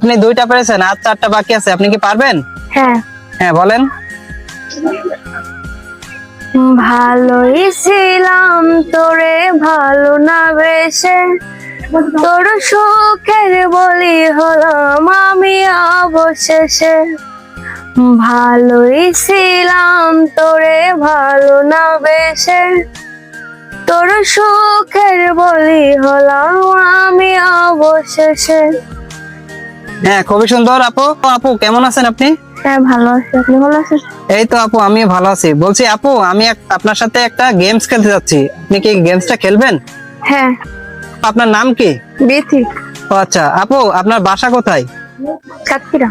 আপনি দুইটা পেরেছেন, আর চারটা বাকি আছে, আপনি কি পারবেন? হ্যাঁ। হ্যাঁ বলেন। ভালোই ছিলাম তোরে ভালো না বেশে, তোর সুখের বলি হলাম আমি অবশেষে। ভালোই ছিলাম তোরে ভালো না বেশে, তোর সুখের বলি হলাম আমি অবশেষে। হ্যাঁ খুবই সুন্দর আপু। আপু কেমন আছেন আপনি? হ্যাঁ ভালো আছি, আপনি ভালো আছেন? এই তো আপু আমি ভালো আছি। বলছি আপু আমি আপনার সাথে একটা গেমস খেলতে যাচ্ছি, আপনি কি গেমসটা খেলবেন? হ্যাঁ। আপনার নাম কি? বিথি। ও আচ্ছা আপু, আপনার বাসা কোথায়? সাতক্ষীরা।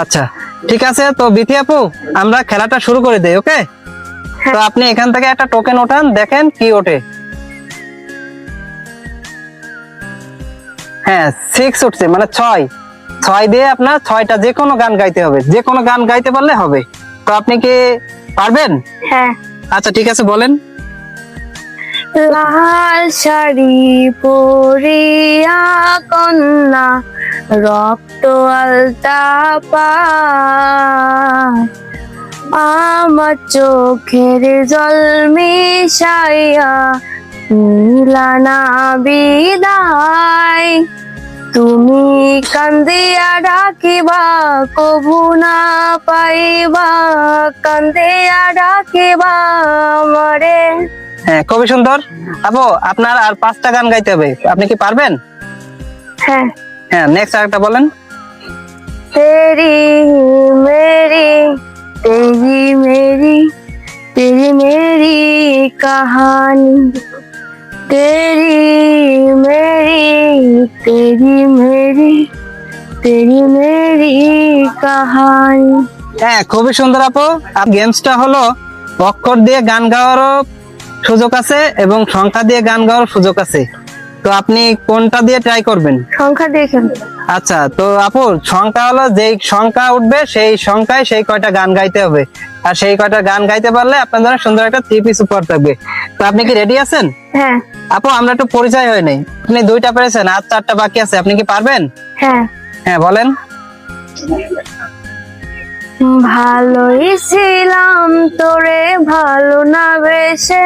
আচ্ছা ঠিক আছে, তো বিথি আপু আমরা খেলাটা শুরু করে দেই, ওকে? তো আপনি এখান থেকে একটা টোকেন ওঠান, দেখেন কি ওঠে। হ্যাঁ 6 উঠছে, মানে 6। 6 দিয়ে আপনার 6টা যে কোনো গান গাইতে হবে, যে কোনো গান গাইতে পারলে হবে। তো আপনি কি পারবেন? হ্যাঁ। আচ্ছা ঠিক আছে বলেন। লাল শাড়ি পরিয়া কন্যা রক্ত আলতা পায়, আমার চোখের জল মিশাইয়া মিলানা বিদায়। তুমি কান্দিয়া ডাকিবা কভু না পাইবা, কান্দিয়া ডাকিবা আমারে। হ্যাঁ খুবই সুন্দর আপু, আপনার আর 5টা গান গাইতে হবে, আপনি কি পারবেন? হ্যাঁ। হ্যাঁ নেক্সট আরেকটা বলেন। तेरी मेरी तेरी मेरी तेरी मेरी कहानी, तेरी मेरी तेरी मेरी तेरी मेरी कहानी। হ্যাঁ খুবই সুন্দর আপু। গেমসটা হলো অক্ষর দিয়ে গান গাওয়ারও সুযোগ আছে এবং সংখ্যা দিয়ে গান গাওয়ার সুযোগ আছে। তো আপনি কোনটা দিয়ে ট্রাই করবেন? সংখ্যা দেখেন। আচ্ছা তো আপু সংখ্যা হলো যেই সংখ্যা উঠবে সেই সংখ্যায় সেই কয়টা গান গাইতে হবে, আর সেই কয়টা গান গাইতে পারলে আপনার জন্য সুন্দর একটা 3 পিস উপহার থাকবে। তো আপনি কি রেডি আছেন? হ্যাঁ। আপু আমরা একটু পরিচয় হয়ে নেই, আপনি দুইটা পেরেছেন, আর চারটা বাকি আছে, আপনি কি পারবেন? হ্যাঁ। হ্যাঁ বলেন। ভালোই ছিলাম তোরে ভালো না বেশে,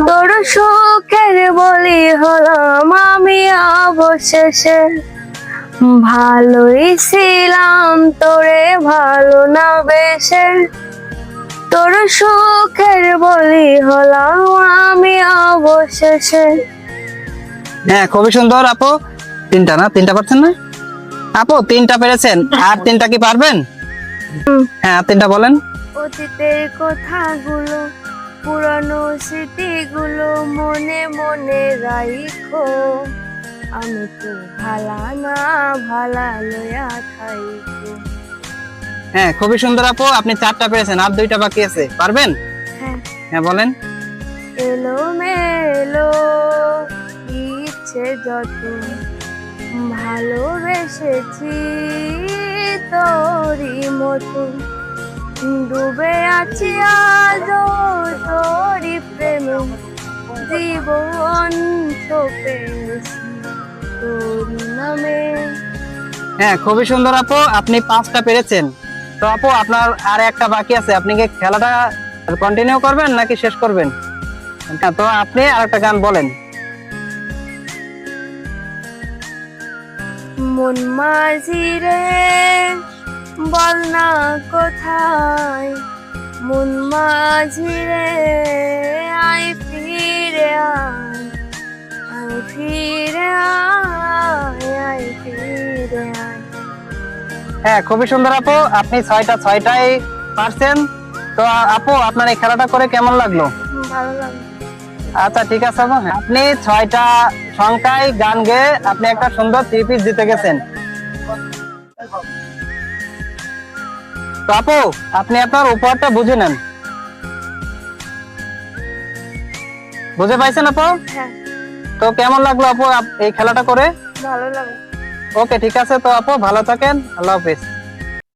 তোর সুখের বলি হলাম আমি অবশেষে। ভালোই ছিলাম তোরে ভালো না বেশে, তোর সুখের বলি হলাম আমি অবশেষে। হ্যাঁ খুবই সুন্দর আপু। 3টা না, 3টা পারছেন না আপু? 3টা পেরেছেন, আর 3টা কি পারবেন? হ্যাঁ আর 3টা বলেন। অতীতের কথাগুলো পুরানো স্মৃতিগুলো মনে মনে রাইখো, আমি তো ভালা না ভালা লয়া থাইকো। হ্যাঁ খুবই সুন্দর আপু, আপনি 4টা পেরেছেন, আর 2টা বাকি আছে, পারবেন? হ্যাঁ। হ্যাঁ বলেন। এলো মেলো ইচ্ছে যত ভালোবেসেছি তোরই মতো, ডুবে আছি আজ তোরই প্রেমে, জীবন ছোপেছি তোর নামে। হ্যাঁ খুবই সুন্দর আপু, আপনি 5টা পেরেছেন। তো আপু আপনার আর একটা বাকি আছে, আপনি কি খেলাটা কন্টিনিউ করবেন নাকি শেষ করবেন? হ্যাঁ তো আপনি আর একটা গান বলেন। মন মাঝি রে বল না কোথায়, মন মাঝি রে আয় ফিরে আয়, আয় ফিরে আয়, আয় ফিরে আয়। হ্যাঁ খুবই সুন্দর আপু, আপনি 6টাই পারছেন। তো আপু আপনার এই খেলাটা করে কেমন লাগলো? ভালো লাগে। আচ্ছা ঠিক আছে আপু, আপনি 6টা সংখ্যায় গান গেয়ে আপনি একটা সুন্দর 3 পিস জিতে গেছেন। তো আপু আপনি আপনার উপহারটা বুঝে নেন। বুঝে পাইছেন আপু? হ্যাঁ। তো কেমন লাগলো আপু এই খেলাটা করে? ভালো লাগে। ওকে ঠিক আছে, তো আপু ভালো থাকেন, আল্লাহ হাফেজ।